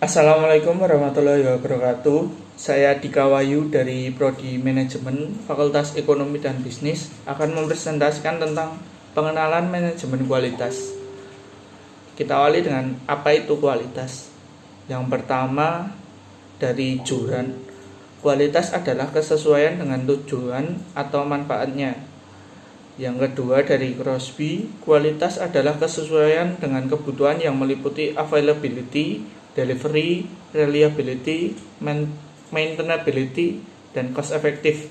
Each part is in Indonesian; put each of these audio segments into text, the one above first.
Assalamualaikum warahmatullahi wabarakatuh. Saya Dika Wahyu dari Prodi Manajemen Fakultas Ekonomi dan Bisnis akan mempresentasikan tentang pengenalan manajemen kualitas. Kita awali dengan apa itu kualitas. Yang pertama dari Juran. Kualitas adalah kesesuaian dengan tujuan atau manfaatnya. Yang kedua dari Crosby, kualitas adalah kesesuaian dengan kebutuhan yang meliputi availability, delivery, reliability, maintainability, dan cost effective.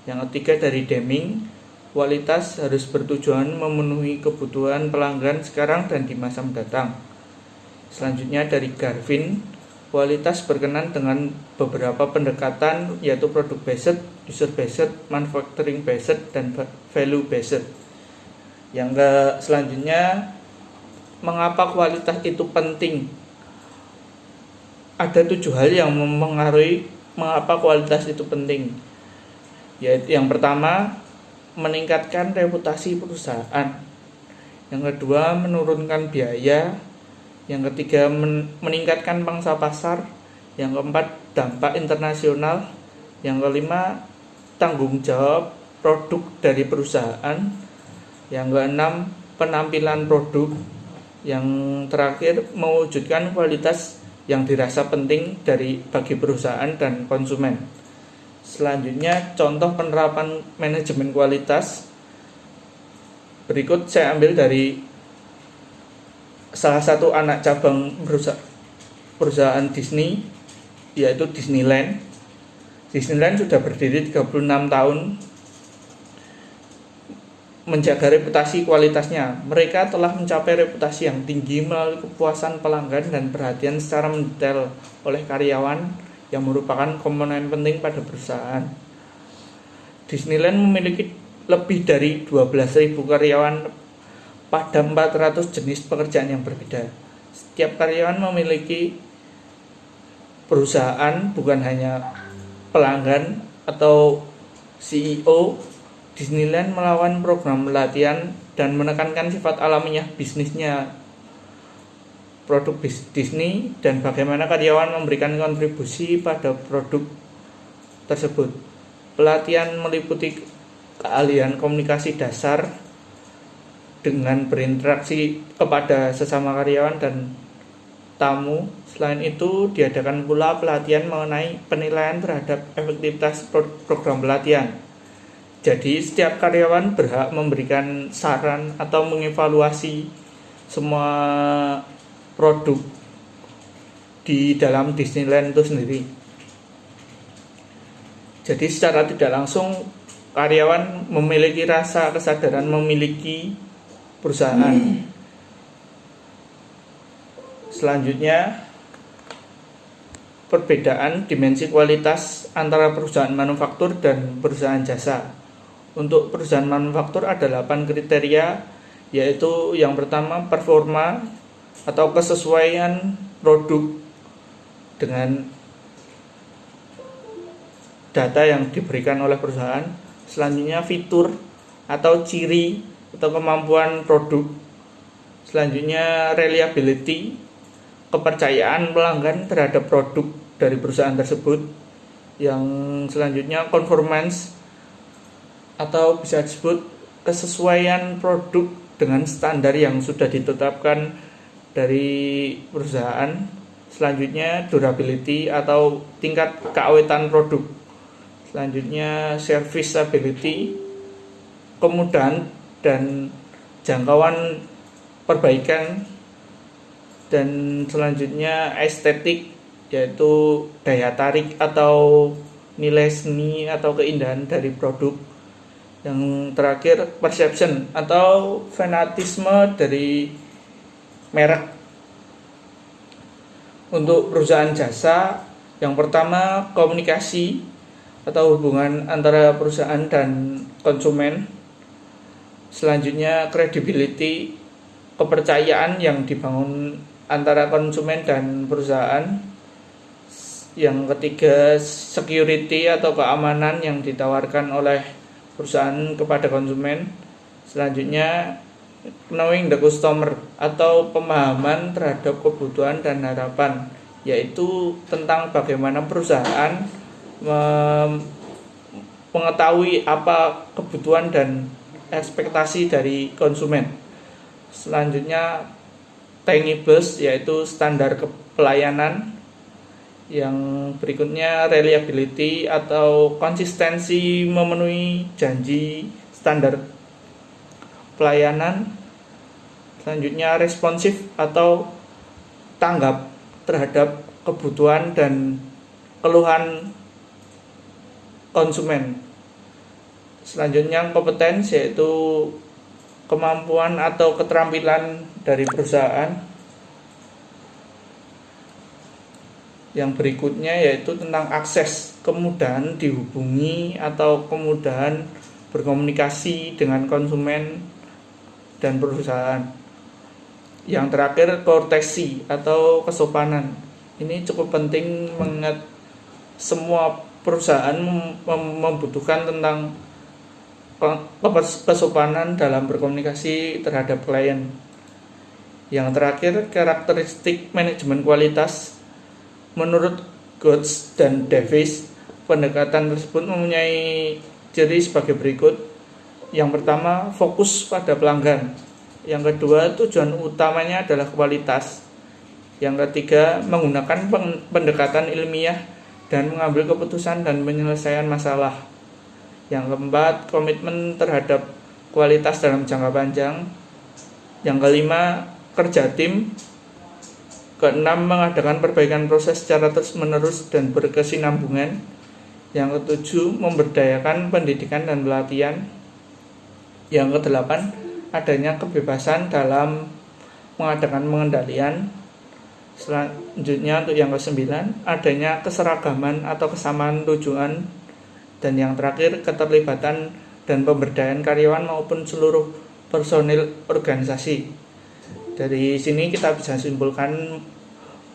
Yang ketiga dari Deming, kualitas harus bertujuan memenuhi kebutuhan pelanggan sekarang dan di masa mendatang. Selanjutnya dari Garvin, kualitas berkenan dengan beberapa pendekatan yaitu product based, user based, manufacturing based, dan value based. Yang selanjutnya, mengapa kualitas itu penting? Ada 7 hal yang mempengaruhi mengapa kualitas itu penting. Yaitu yang pertama, meningkatkan reputasi perusahaan. Yang kedua, menurunkan biaya. Yang ketiga, meningkatkan pangsa pasar. Yang keempat, dampak internasional. Yang kelima, tanggung jawab produk dari perusahaan. Yang keenam, penampilan produk. Yang terakhir, mewujudkan kualitas yang dirasa penting bagi perusahaan dan konsumen. Selanjutnya, contoh penerapan manajemen kualitas. Berikut saya ambil dari salah satu anak cabang perusahaan Disney, yaitu Disneyland. Disneyland sudah berdiri 36 tahun menjaga reputasi kualitasnya. Mereka telah mencapai reputasi yang tinggi melalui kepuasan pelanggan dan perhatian secara mendetail oleh karyawan yang merupakan komponen penting pada perusahaan. Disneyland memiliki lebih dari 12.000 karyawan pada 400 jenis pekerjaan yang berbeda. Setiap karyawan memiliki perusahaan, bukan hanya pelanggan atau CEO. Disneyland melakukan program pelatihan dan menekankan sifat alamiah bisnisnya produk Disney dan bagaimana karyawan memberikan kontribusi pada produk tersebut. Pelatihan meliputi keahlian komunikasi dasar dengan berinteraksi kepada sesama karyawan dan tamu. Selain itu, diadakan pula pelatihan mengenai penilaian terhadap efektivitas program pelatihan. Jadi setiap karyawan berhak memberikan saran atau mengevaluasi semua produk di dalam Disneyland itu sendiri. Jadi secara tidak langsung karyawan memiliki rasa kesadaran memiliki perusahaan. Selanjutnya, perbedaan dimensi kualitas antara perusahaan manufaktur dan perusahaan jasa. Untuk perusahaan manufaktur ada 8 kriteria, yaitu yang pertama performa atau kesesuaian produk dengan data yang diberikan oleh perusahaan. Selanjutnya fitur atau ciri atau kemampuan produk. Selanjutnya reliability, kepercayaan pelanggan terhadap produk dari perusahaan tersebut. Yang selanjutnya conformance atau bisa disebut kesesuaian produk dengan standar yang sudah ditetapkan dari perusahaan. Selanjutnya durability atau tingkat keawetan produk. Selanjutnya serviceability, kemudahan dan jangkauan perbaikan. Dan selanjutnya estetik, yaitu daya tarik atau nilai seni atau keindahan dari produk. Yang terakhir perception atau fanatisme dari merek. Untuk perusahaan jasa, yang pertama komunikasi atau hubungan antara perusahaan dan konsumen. Selanjutnya credibility, kepercayaan yang dibangun antara konsumen dan perusahaan. Yang ketiga security atau keamanan yang ditawarkan oleh perusahaan kepada konsumen. Selanjutnya knowing the customer atau pemahaman terhadap kebutuhan dan harapan yaitu tentang bagaimana perusahaan mengetahui apa kebutuhan dan ekspektasi dari konsumen. Selanjutnya tangibles, yaitu standar pelayanan. Yang berikutnya reliability atau konsistensi memenuhi janji standar pelayanan. Selanjutnya responsif atau tanggap terhadap kebutuhan dan keluhan konsumen. Selanjutnya kompetensi, yaitu kemampuan atau keterampilan dari perusahaan. Yang berikutnya yaitu tentang akses, kemudahan dihubungi atau kemudahan berkomunikasi dengan konsumen dan perusahaan. Yang terakhir courtesy atau kesopanan. Ini cukup penting mengingat semua perusahaan membutuhkan tentang kesopanan dalam berkomunikasi terhadap klien. Yang terakhir karakteristik manajemen kualitas. Menurut Goetz dan Davis, pendekatan tersebut mempunyai ciri sebagai berikut. Yang pertama, fokus pada pelanggan. Yang kedua, tujuan utamanya adalah kualitas. Yang ketiga, menggunakan pendekatan ilmiah dan mengambil keputusan dan penyelesaian masalah. Yang keempat, komitmen terhadap kualitas dalam jangka panjang. Yang kelima, kerja tim. Keenam, mengadakan perbaikan proses secara terus-menerus dan berkesinambungan. Yang ketujuh, memberdayakan pendidikan dan pelatihan. Yang kedelapan, adanya kebebasan dalam mengadakan pengendalian. Selanjutnya untuk yang kesembilan, adanya keseragaman atau kesamaan tujuan. Dan yang terakhir, keterlibatan dan pemberdayaan karyawan maupun seluruh personil organisasi. Dari sini kita bisa simpulkan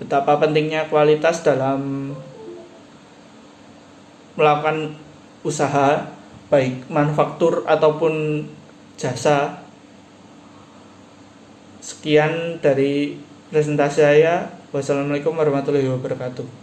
betapa pentingnya kualitas dalam melakukan usaha, baik manufaktur ataupun jasa. Sekian dari presentasi saya. Wassalamualaikum warahmatullahi wabarakatuh.